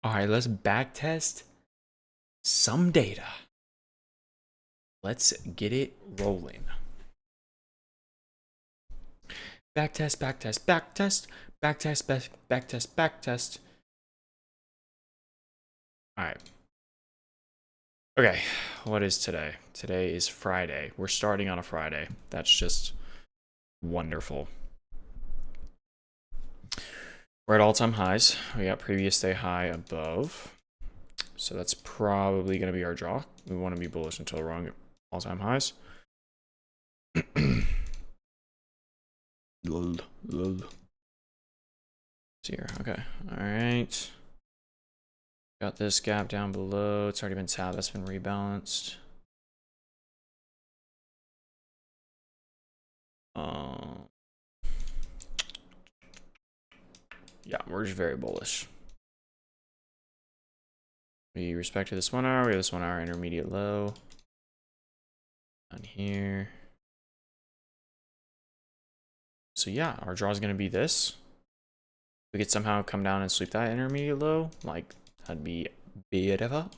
All right, let's backtest some data. Let's get it rolling. Backtest, backtest, backtest, backtest, backtest, backtest. All right. Okay, what is today? Today is Friday. We're starting on a Friday. That's just wonderful. We're at all-time highs. We got previous day high above. So that's probably going to be our draw. We want to be bullish until we're wrong. All-time highs. Lol. Here. Okay. All right. Got this gap down below. It's already been tapped. That's been rebalanced. Yeah, we're just very bullish. We respected this 1 hour. We have this 1 hour intermediate low down here. So yeah, our draw is going to be this. We could somehow come down and sweep that intermediate low. Like, that'd be beautiful.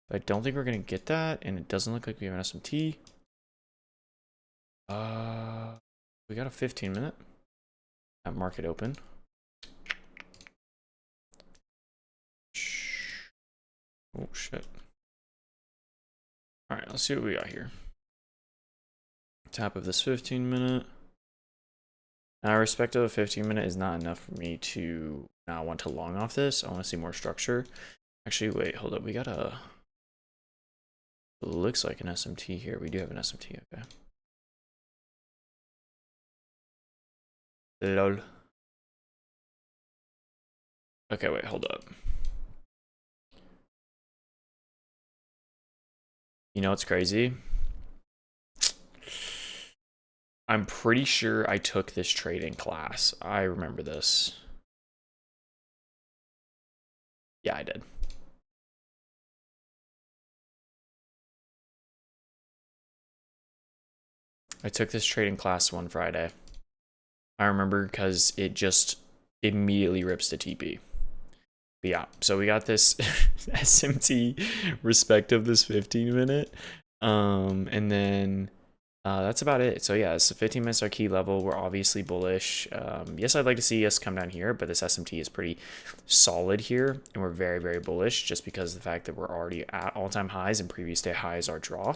But I don't think we're going to get that. And it doesn't look like we have an SMT. We got a 15-minute at market open. Oh, shit. All right, let's see what we got here. Tap of this 15-minute. Now, irrespective of 15-minute is not enough for me to now want to long off this. I want to see more structure. Actually, wait, hold up. We got a... Looks like an SMT here. We do have an SMT, okay. Lol. Okay, wait, hold up. You know what's crazy? I'm pretty sure I took this trading class. I remember this. Yeah, I did. I took this trading class one Friday. I remember because it just immediately rips the TP. But yeah, so we got this SMT respect of this 15-minute. And then that's about it. So yeah, so 15 minutes our key level. We're obviously bullish. Yes, I'd like to see us come down here, but this SMT is pretty solid here, and we're very, very bullish just because of the fact that we're already at all-time highs and previous day highs our draw.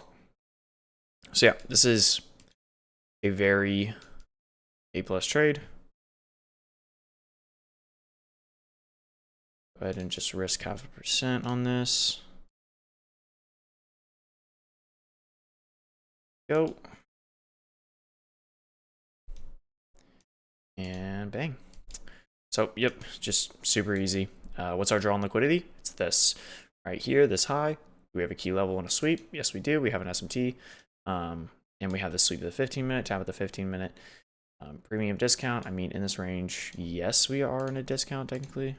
So yeah, this is a very A+ trade. Go ahead and just risk 0.5% on this. Go. And bang. So, yep, just super easy. What's our draw on liquidity? It's this right here, this high. Do we have a key level and a sweep? Yes, we do. We have an SMT. And we have the sweep of the 15-minute, tap at the 15-minute. Premium discount, I mean, in this range, yes, we are in a discount technically.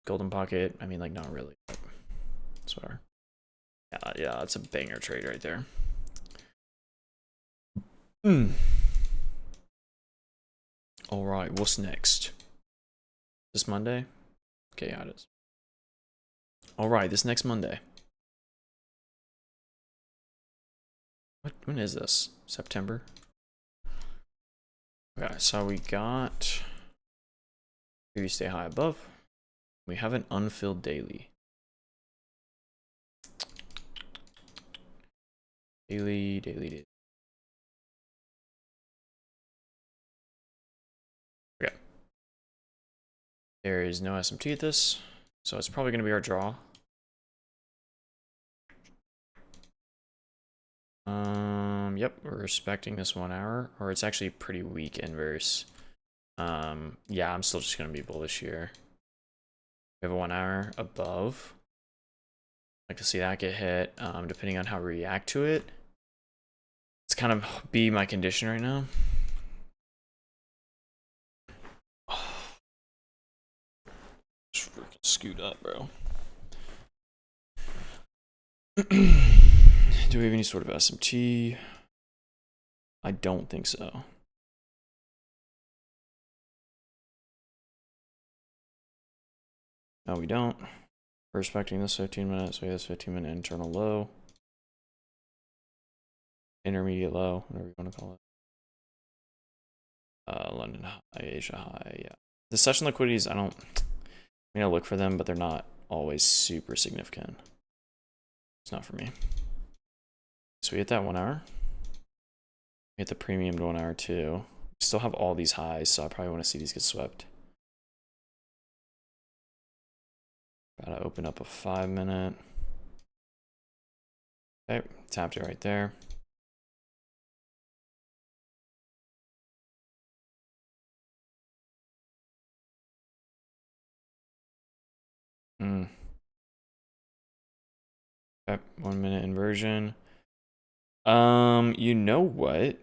Golden pocket, I mean, like, not really. That's what our... Yeah, that's a banger trade right there. All right, what's next? This Monday? Okay, yeah, it is. All right, this next Monday. When is this? September? Okay, so we got previous day high above. We have an unfilled daily. Daily. Okay. There is no SMT at this, so it's probably going to be our draw. Yep, we're respecting this 1 hour, or it's actually pretty weak inverse. Yeah, I'm still just going to be bullish here. We have a 1 hour above. I'd like to see that get hit, depending on how we react to it. It's kind of be my condition right now. Just freaking scoot up, bro. Do we have any sort of SMT? I don't think so. No, we don't. We're respecting this 15 minutes. So we have this 15-minute internal low. Intermediate low, whatever you want to call it. London high, Asia high, yeah. The session liquidities, I mean, I look for them, but they're not always super significant. It's not for me. So we hit that 1 hour. We hit the premium to 1 hour too. We still have all these highs, so I probably want to see these get swept. About to open up a 5-minute. Okay, tapped it right there. Okay, 1 minute inversion. You know what?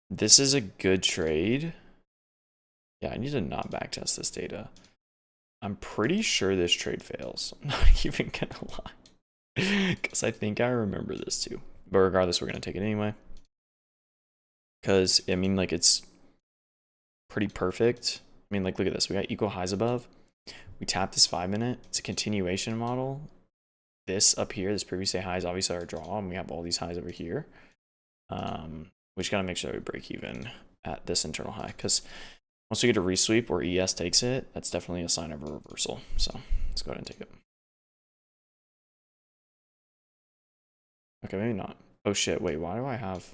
This is a good trade. Yeah, I need to not backtest this data. I'm pretty sure this trade fails. I'm not even gonna lie. Because I think I remember this too. But regardless, we're gonna take it anyway. Because, I mean, like, it's pretty perfect. I mean, like, look at this. We got equal highs above. We tap this 5-minute. It's a continuation model. This up here, this previous day high is obviously our draw, and we have all these highs over here. We just gotta make sure that we break even at this internal high, because once we get a resweep or ES takes it, that's definitely a sign of a reversal. So let's go ahead and take it. Okay, maybe not. Oh shit, wait, why do I have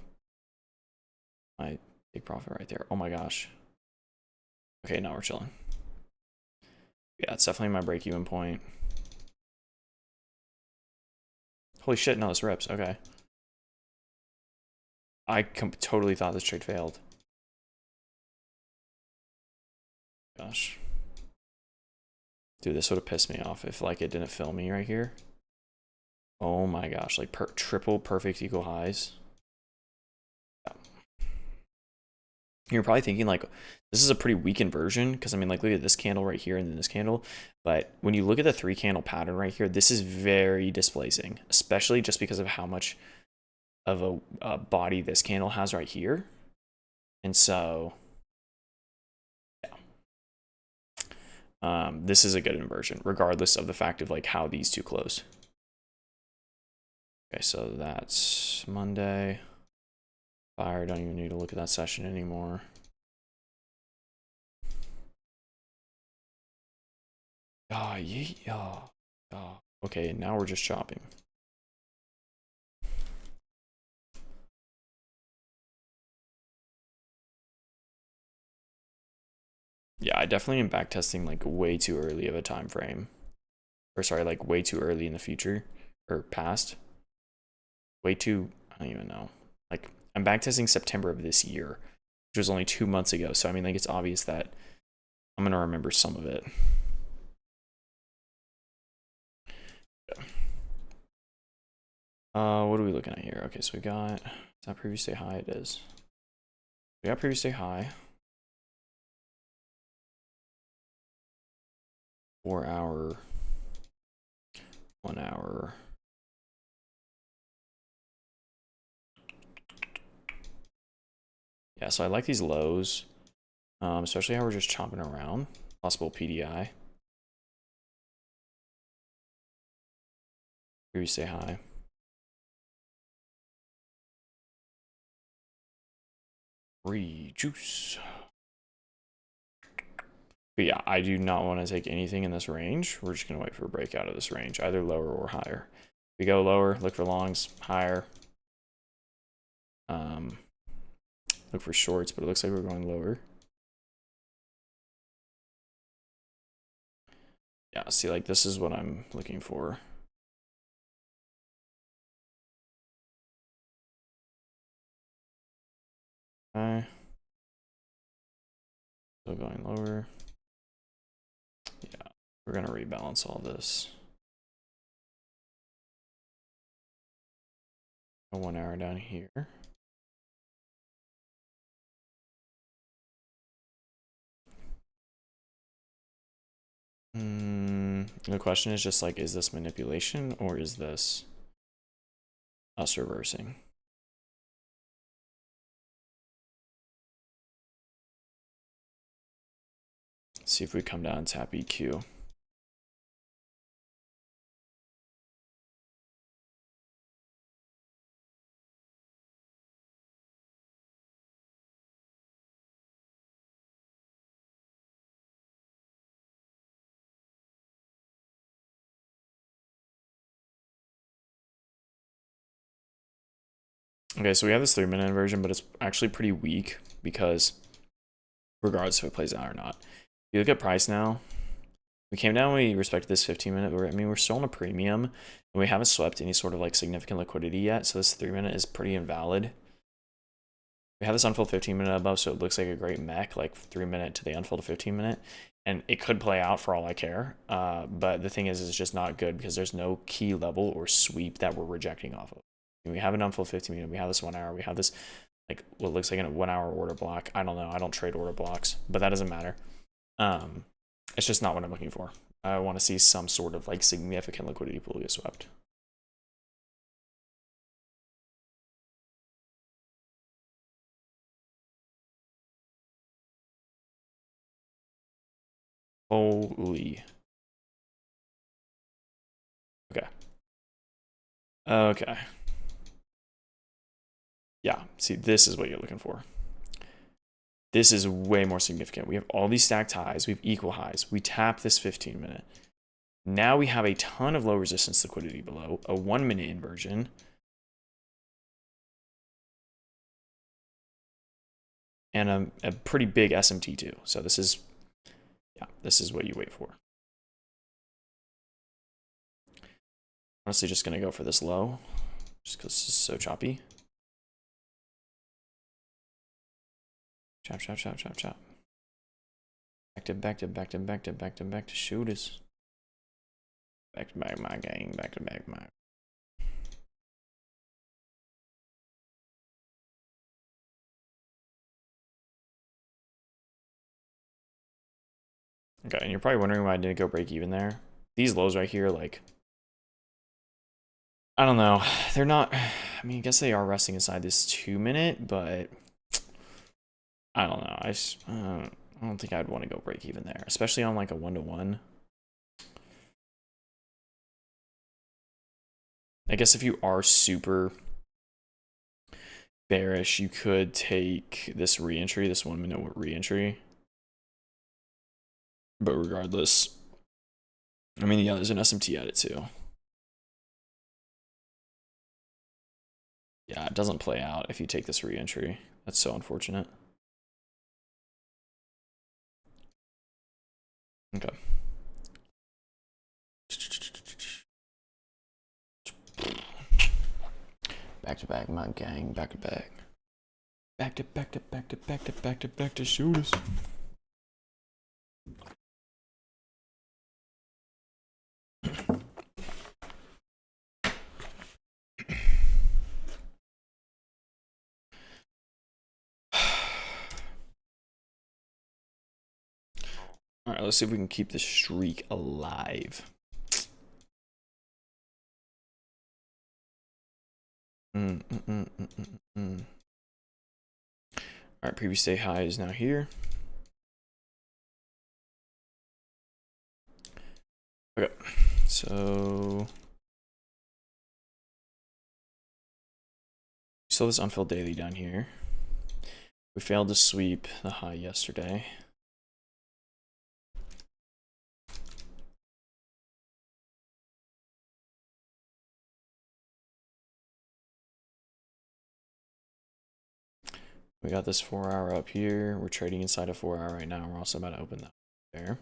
my big profit right there? Oh my gosh. Okay, now we're chilling. Yeah, it's definitely my break-even point. Holy shit, no, this rips. Okay. I totally thought this trade failed. Gosh. Dude, this would have pissed me off if, like, it didn't fill me right here. Oh my gosh, like triple perfect equal highs. Yeah. You're probably thinking, like, this is a pretty weak inversion, because I mean, like, look at this candle right here and then this candle. But when you look at the 3-candle pattern right here, this is very displacing, especially just because of how much of a body this candle has right here. And so, yeah, this is a good inversion, regardless of the fact of, like, how these two close. Okay, so that's Monday. Fire, don't even need to look at that session anymore. Ah, yeah. Okay, now we're just chopping. Yeah, I definitely am backtesting, like, way too early of a time frame. Or sorry, like, way too early in the future or past. Way too, I don't even know. Like, I'm backtesting September of this year, which was only 2 months ago. So I mean, like, it's obvious that I'm gonna remember some of it. Yeah. What are we looking at here? Okay, so we got, is that previous day high? It is. We got previous day high. 4 hour, 1 hour. Yeah, so I like these lows, especially how we're just chopping around. Possible PDI. Previous day high. Rejuice. But yeah, I do not want to take anything in this range. We're just going to wait for a breakout of this range, either lower or higher. If we go lower, look for longs, higher. Look for shorts, but it looks like we're going lower. Yeah, see, like, this is what I'm looking for. Okay. Still going lower. Yeah, we're going to rebalance all this. A 1 hour down here. The question is just, like, is this manipulation or is this us reversing? Let's see if we come down and tap EQ. Okay, so we have this 3-minute inversion, but it's actually pretty weak because regardless if it plays out or not. If you look at price now, we came down, we respected this 15-minute, but I mean, we're still on a premium, and we haven't swept any sort of like significant liquidity yet, so this 3-minute is pretty invalid. We have this unfold 15-minute above, so it looks like a great mech, like 3-minute to the unfold 15-minute, and it could play out for all I care, but the thing is, it's just not good because there's no key level or sweep that we're rejecting off of. We have an unfold 15-minute, we have this 1 hour, we have this like what looks like a 1 hour order block. I don't know, I don't trade order blocks, but that doesn't matter. It's just not what I'm looking for. I want to see some sort of like significant liquidity pool get swept. Holy. Okay. Okay. Yeah, see, this is what you're looking for. This is way more significant. We have all these stacked highs. We have equal highs. We tap this 15-minute. Now we have a ton of low resistance liquidity below, a 1-minute inversion. And a pretty big SMT too. So this is, yeah, this is what you wait for. Honestly, just going to go for this low, just because this is so choppy. Chop, chop, chop, chop, chop. Back to back to back to back to back to back to shooters. Back to back my gang, back to back my. Okay, and you're probably wondering why I didn't go break even there. These lows right here, like, I don't know. They're not, I mean, I guess they are resting inside this 2-minute, but I don't know. I don't think I'd want to go break even there, especially on like a 1-to-1. I guess if you are super bearish, you could take this re-entry, this 1-minute re-entry. But regardless, I mean, yeah, there's an SMT at it too. Yeah, it doesn't play out if you take this re-entry. That's so unfortunate. Okay. Back to back, my gang, back to back. Back to back to back to back to back to back to shooters. All right, let's see if we can keep this streak alive. All right, previous day high is now here. Okay, so still this unfilled daily down here. We failed to sweep the high yesterday. We got this 4-hour up here. We're trading inside a 4-hour right now. We're also about to open that there.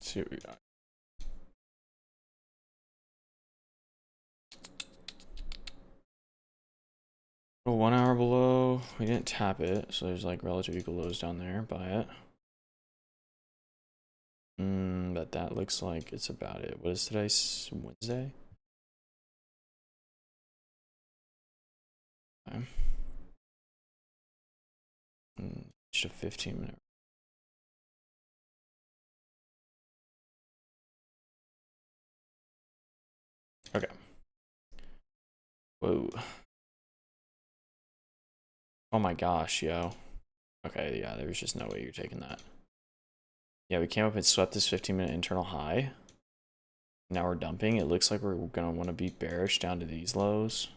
Let's see what we got. Oh, 1 hour below. We didn't tap it, so there's like relative equal lows down there. Buy it. But that looks like it's about it. What is today? Wednesday? Okay. Just a 15-minute. Okay. Whoa. Oh my gosh, yo. Okay, yeah, there's just no way you're taking that. Yeah, we came up and swept this 15-minute internal high. Now we're dumping. It looks like we're gonna want to be bearish down to these lows.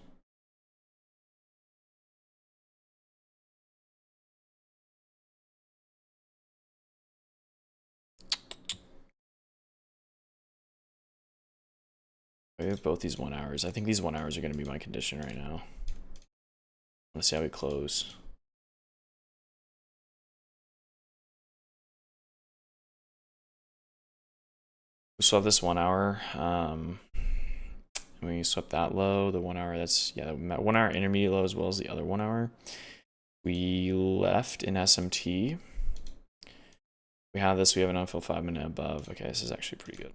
We have both these 1 hours. I think these 1 hours are gonna be my condition right now. Let's see how we close. We swept this 1 hour. We swept that low, the 1 hour. That's, yeah, the 1 hour intermediate low as well as the other 1 hour. We left in SMT. We have this. We have an unfilled 5-minute above. Okay, this is actually pretty good.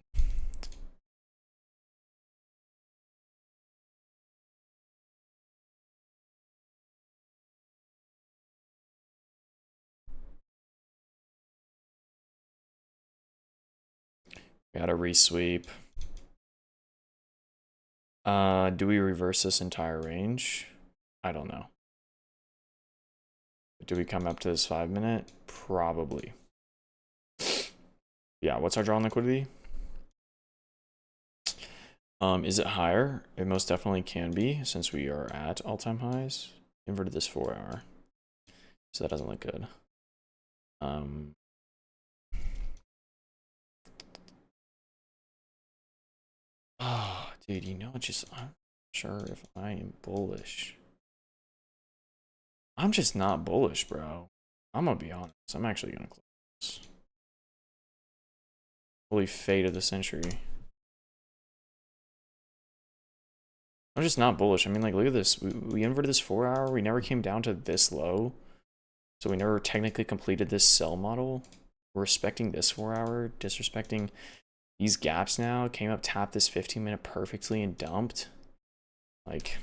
We got a resweep. Do we reverse this entire range? I don't know. Do we come up to this 5-minute? Probably. Yeah, what's our draw on liquidity? Is it higher? It most definitely can be since we are at all-time highs. Inverted this 4 hour. So that doesn't look good. Oh, dude, you know, just I'm not sure if I am bullish. I'm just not bullish, bro. I'm gonna be honest. I'm actually gonna close. Holy fate of the century. I'm just not bullish. I mean, like, look at this. We inverted this 4 hour. We never came down to this low. So we never technically completed this sell model. We're respecting this 4 hour, disrespecting these gaps now. Came up, tapped this 15-minute perfectly and dumped. Like,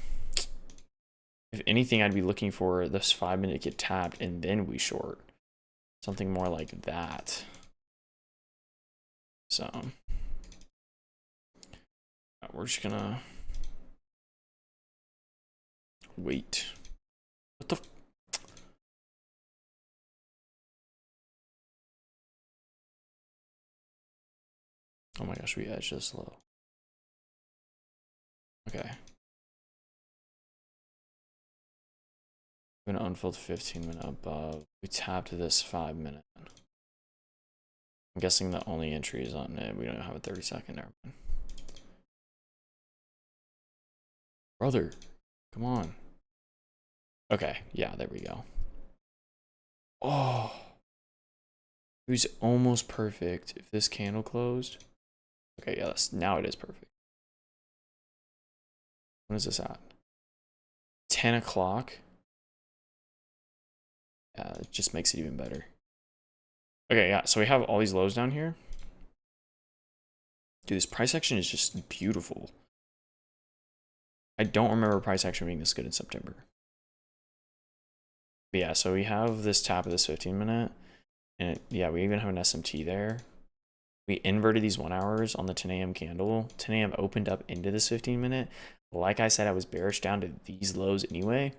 if anything, I'd be looking for this 5-minute get tapped and then we short. Something more like that. So we're just gonna wait. What the? Oh my gosh, we edged this low. Okay. We're gonna unfold 15-minute above. We tapped this 5-minute. I'm guessing the only entry is on it. We don't have a 30-second there. Brother, come on. Okay, yeah, there we go. Oh, it was almost perfect if this candle closed. Okay, yeah, now it is perfect. When is this at? 10 o'clock. Yeah, it just makes it even better. Okay, yeah, so we have all these lows down here. Dude, this price action is just beautiful. I don't remember price action being this good in September. But yeah, so we have this tap of this 15-minute. And yeah, we even have an SMT there. We inverted these 1 hours on the 10 a.m. candle. 10 a.m. opened up into this 15-minute. Like I said, I was bearish down to these lows anyway.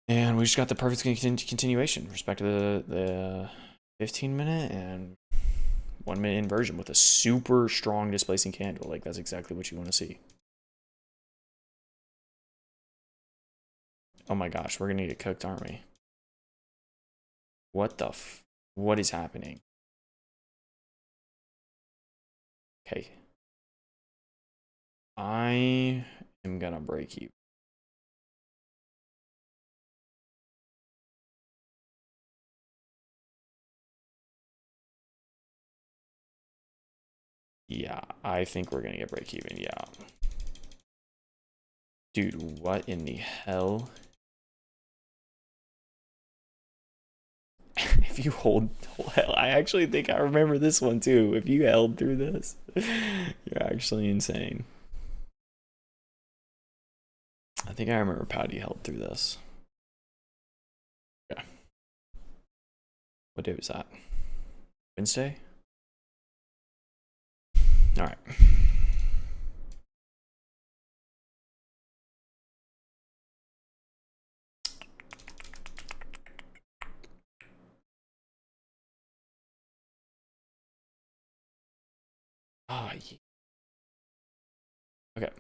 And we just got the perfect continuation with respect to the 15-minute and 1-minute inversion with a super strong displacing candle. Like, that's exactly what you want to see. Oh my gosh, we're gonna get cooked, aren't we? What the what is happening? Okay. I am gonna break you. Yeah, I think we're gonna get break even. Yeah. Dude, what in the hell? If you hold, I actually think I remember this one too. If you held through this, you're actually insane. I think I remember Patty held through this. Yeah. What day was that? Wednesday? All right. Ah, yeah. Okay.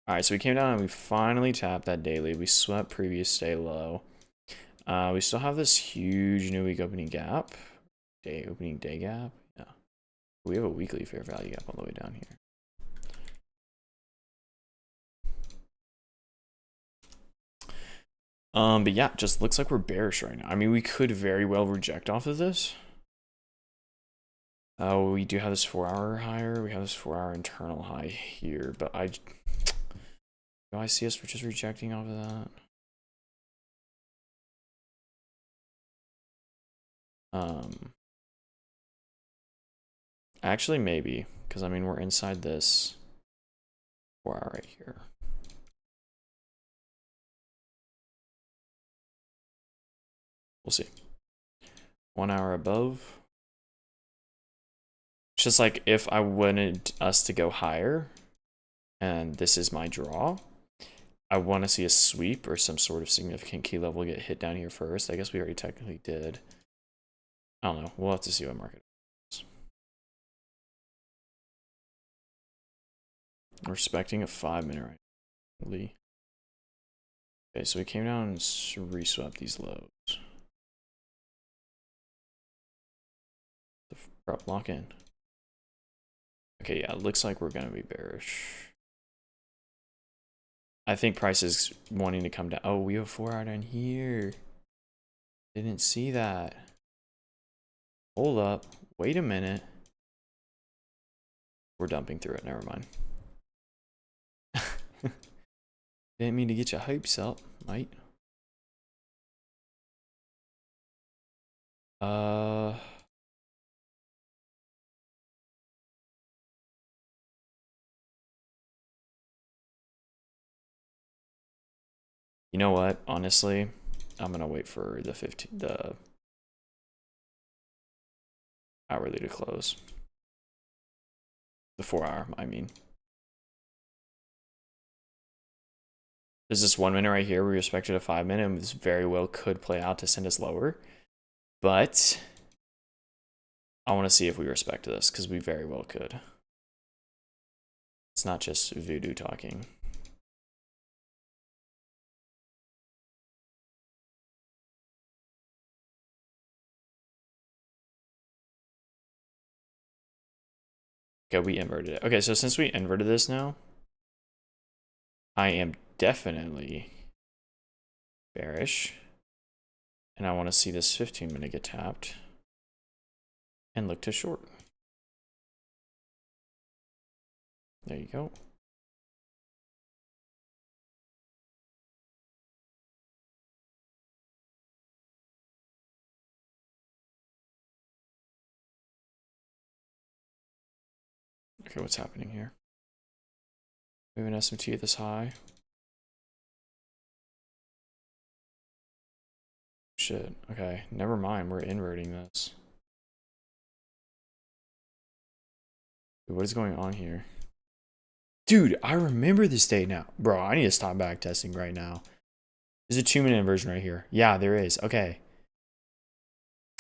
All right, so we came down and we finally tapped that daily. We swept previous day low. We still have this huge new week opening gap. Opening day gap. Yeah. We have a weekly fair value gap all the way down here. But yeah, just looks like we're bearish right now. I mean, we could very well reject off of this. Oh, we do have this 4-hour higher. We have this 4-hour internal high here, but do I see us just rejecting off of that? Actually, maybe, because I mean, we're inside this 4-hour right here. We'll see. 1 hour above. It's just like if I wanted us to go higher, and this is my draw, I want to see a sweep or some sort of significant key level get hit down here first. I guess we already technically did. I don't know. We'll have to see what market is. We're expecting a 5-minute right now. Okay, so we came down and reswept these lows. Prop lock in. Okay, yeah, it looks like we're gonna be bearish. I think price is wanting to come down. Oh, we have 4-hour down here. Didn't see that. Hold up. Wait a minute. We're dumping through it. Never mind. Didn't mean to get your hopes up, mate. You know what? Honestly, I'm gonna wait for the hourly to close. The 4-hour, I mean. There's this 1 minute right here. We respected a 5-minute, and this very well could play out to send us lower. But I want to see if we respect this, because we very well could. It's not just voodoo talking. Okay, we inverted it. Okay, so since we inverted this now, I am definitely bearish. And I want to see this 15-minute get tapped and look to short. There you go. Okay, what's happening here? We have an SMT at this high. Shit. Okay, never mind. We're inverting this. Dude, what is going on here? Dude, I remember this date now. Bro, I need to stop backtesting right now. There's a 2-minute inversion right here. Yeah, there is. Okay.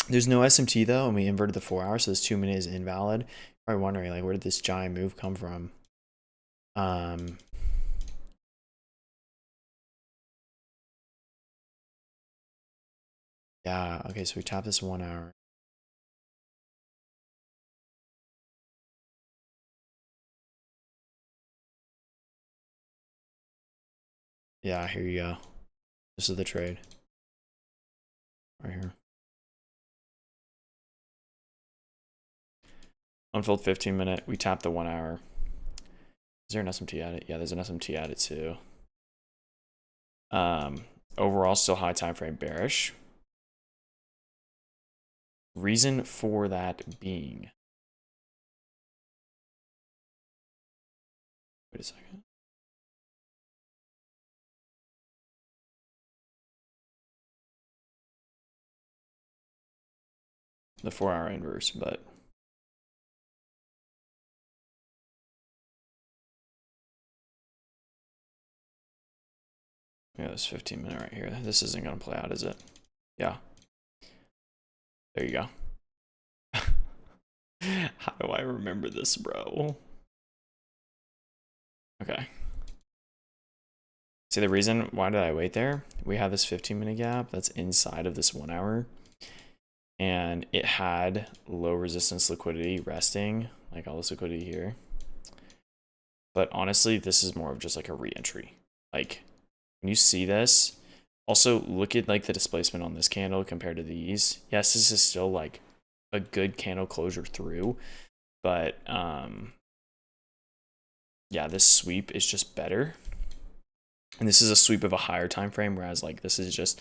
There's no SMT though, and we inverted the 4-hour, so this 2-minute is invalid. You're probably wondering, like, where did this giant move come from? Yeah, okay, so we tap this 1 hour. Yeah, here you go. This is the trade. Right here. Unfold 15-minute. We tap the 1 hour. Is there an SMT at it? Yeah, there's an SMT at it too. Overall, still high time frame bearish. Reason for that being. Wait a second. The 4-hour inverse, but yeah, this 15-minute right here. This isn't gonna play out, is it? Yeah. There you go. How do I remember this, bro? Okay. See, the reason why did I wait there? We have this 15-minute gap that's inside of this 1 hour, and it had low resistance liquidity resting, like all this liquidity here. But honestly, this is more of just like a re-entry. Like, when you see this, also look at like the displacement on this candle compared to these. Yes, this is still like a good candle closure through, but yeah, this sweep is just better. And this is a sweep of a higher time frame, whereas like this is just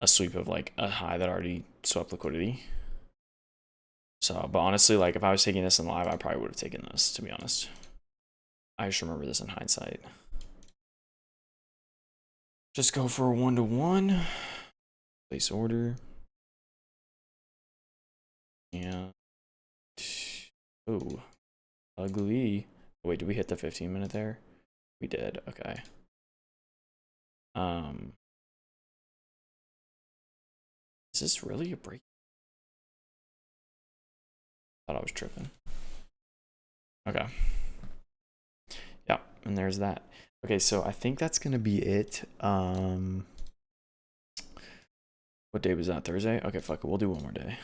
a sweep of like a high that already swept liquidity. So, but honestly, like if I was taking this in live, I probably would have taken this, to be honest. I just remember this in hindsight. Just go for a 1-to-1. Place order. Yeah. Oh, ugly. Oh, wait, did we hit the 15-minute there? We did. Okay. Is this really a break? Thought I was tripping. Okay. Yeah, and there's that. Okay, so I think that's gonna be it. What day was that? Thursday? Okay, fuck it. We'll do one more day.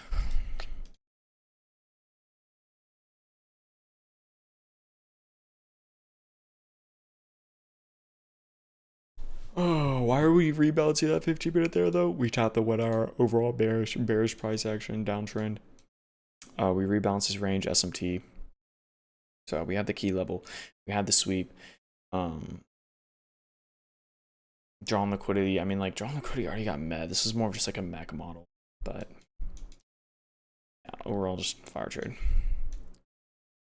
Oh, why are we rebalancing that 15-minute there though? We tapped the 1 hour overall bearish price action downtrend. We rebalanced this range SMT. So we had the key level, we had the sweep. Drawn liquidity. I mean, like drawn liquidity already got met. This is more of just like a mech model, but yeah, overall just fire trade.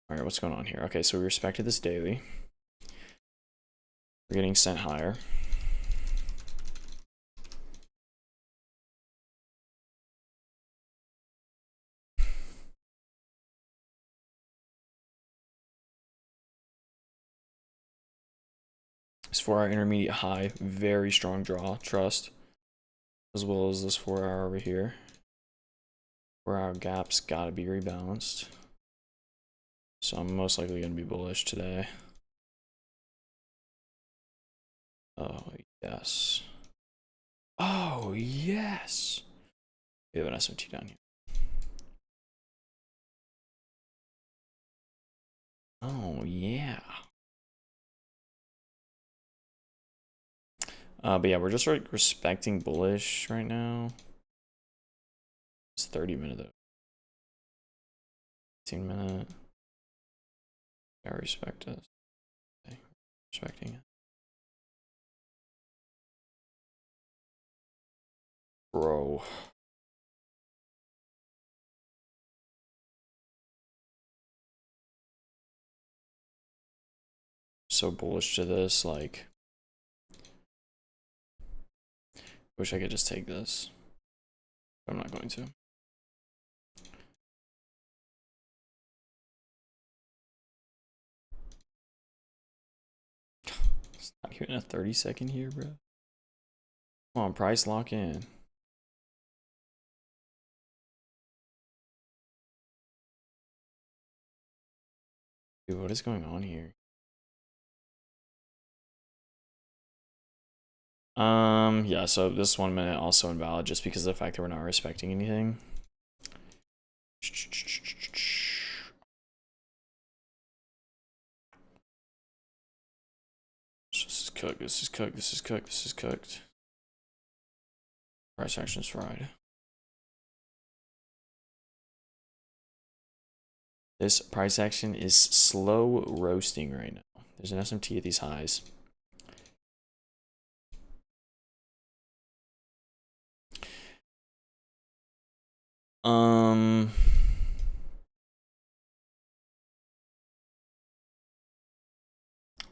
All right, what's going on here? Okay, so we respected this daily. We're getting sent higher. This 4 hour intermediate high, very strong draw, trust, as well as this 4 hour over here. 4 hour gaps gotta be rebalanced. So I'm most likely gonna be bullish today. Oh, yes. Oh, yes. We have an SMT down here. Oh, yeah. But yeah, we're just like respecting bullish right now. It's 30-minute though. 15-minute. I respect us. Okay. Respecting it. Bro. So bullish to this, like. Wish I could just take this. But I'm not going to. It's not even a 30-second here, bro. Come on, price lock in. Dude, what is going on here? Yeah, so this 1 minute also invalid just because of the fact that we're not respecting anything. This is cooked, this is cooked, this is cooked, this is cooked. Price action is fried. This price action is slow roasting right now. There's an SMT at these highs.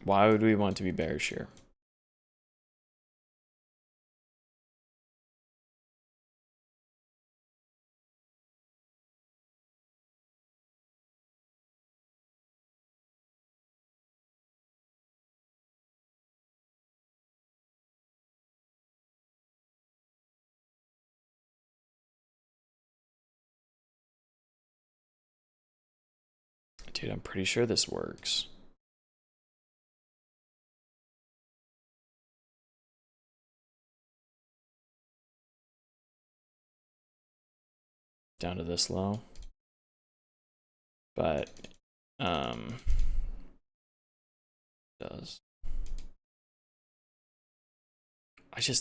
Why would we want to be bearish here? Dude, I'm pretty sure this works. Down to this low. But, does.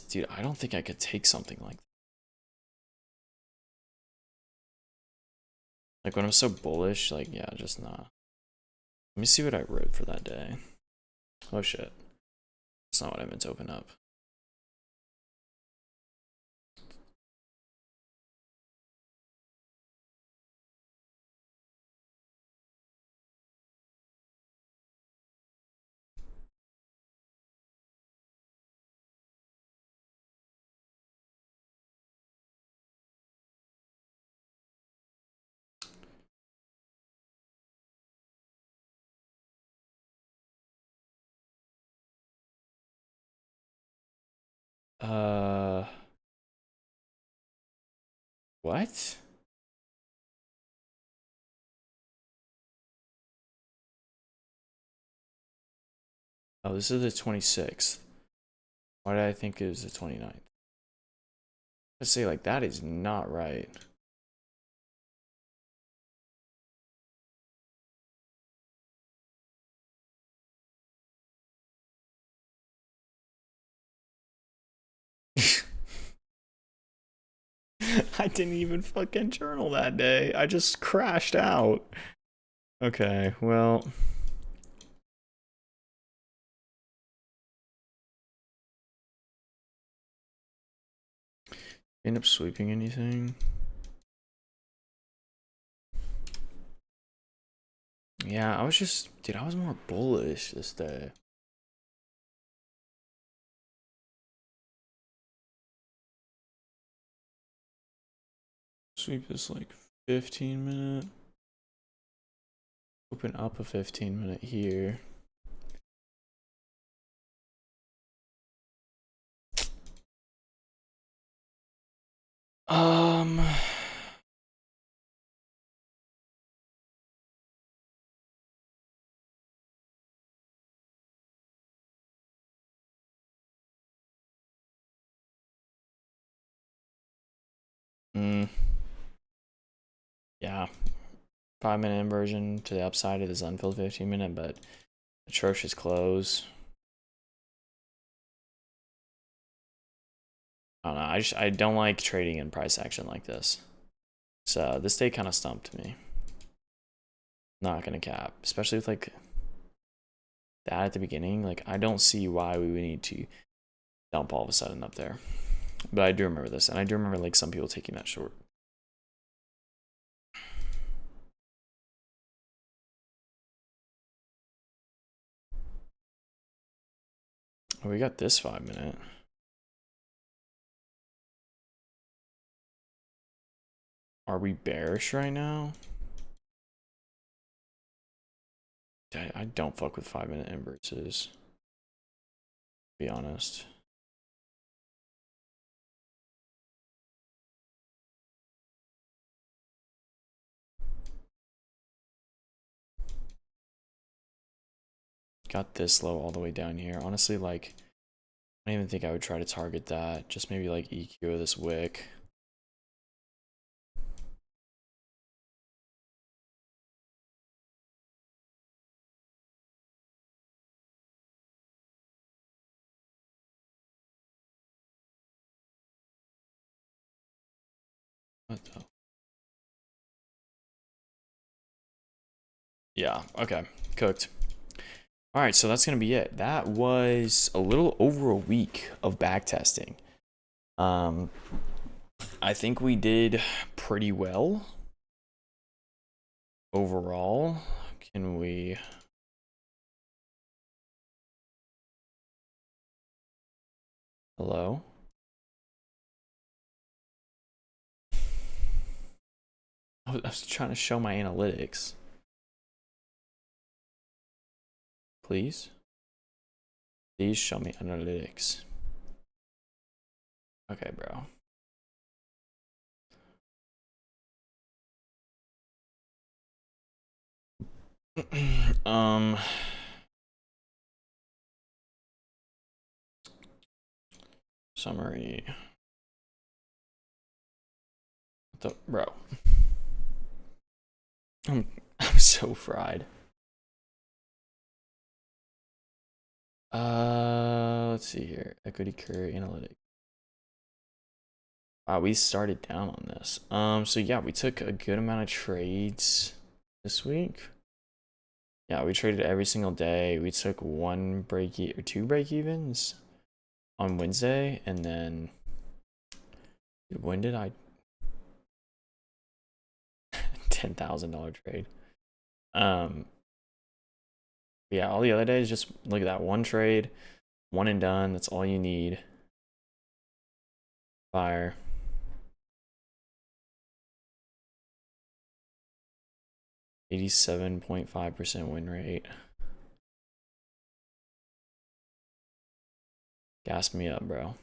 Dude, I don't think I could take something like that. Like when I'm so bullish, like, yeah, just not. Let me see what I wrote for that day. Oh shit. That's not what I meant to open up. What? Oh, this is the 26th. Why did I think it was the 29th? Let's say, like, that is not right. I didn't even fucking journal that day. I just crashed out. Okay, well. End up sweeping anything? Yeah, I was just, dude, I was more bullish this day. Sweep this like 15-minute. Open up a 15-minute here. Yeah. 5-minute inversion to the upside of this unfilled 15-minute, but atrocious close. I don't know. I don't like trading in price action like this. So this day kind of stumped me. Not gonna cap, especially with like that at the beginning. Like I don't see why we would need to dump all of a sudden up there. But I do remember this, and I do remember like some people taking that short. Oh, we got this 5-minute. Are we bearish right now? I don't fuck with 5-minute inverses, to be honest. Got this low all the way down here. Honestly, like, I don't even think I would try to target that. Just maybe like EQ of this wick. What the? Yeah, okay. Cooked. All right, so that's going to be it. That was a little over a week of backtesting. I think we did pretty well overall. Can we... Hello? I was trying to show my analytics. Please? Please show me analytics. Okay, bro. Summary. Bro. I'm so fried. Let's see here. Equity curve analytics. Wow, we started down on this. So yeah, we took a good amount of trades this week. Yeah, we traded every single day. We took one break or two break evens on Wednesday, and then when did I $10,000 trade? Yeah, all the other days, just look at that one trade, one and done. That's all you need. Fire. %87.5% win rate. Gas me up, bro.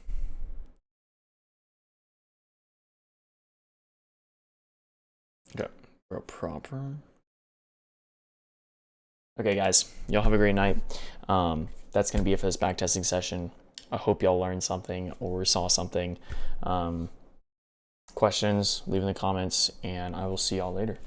Okay, bro, proper. Okay, guys, y'all have a great night. That's gonna be it for this backtesting session. I hope y'all learned something or saw something. Questions, leave in the comments, and I will see y'all later.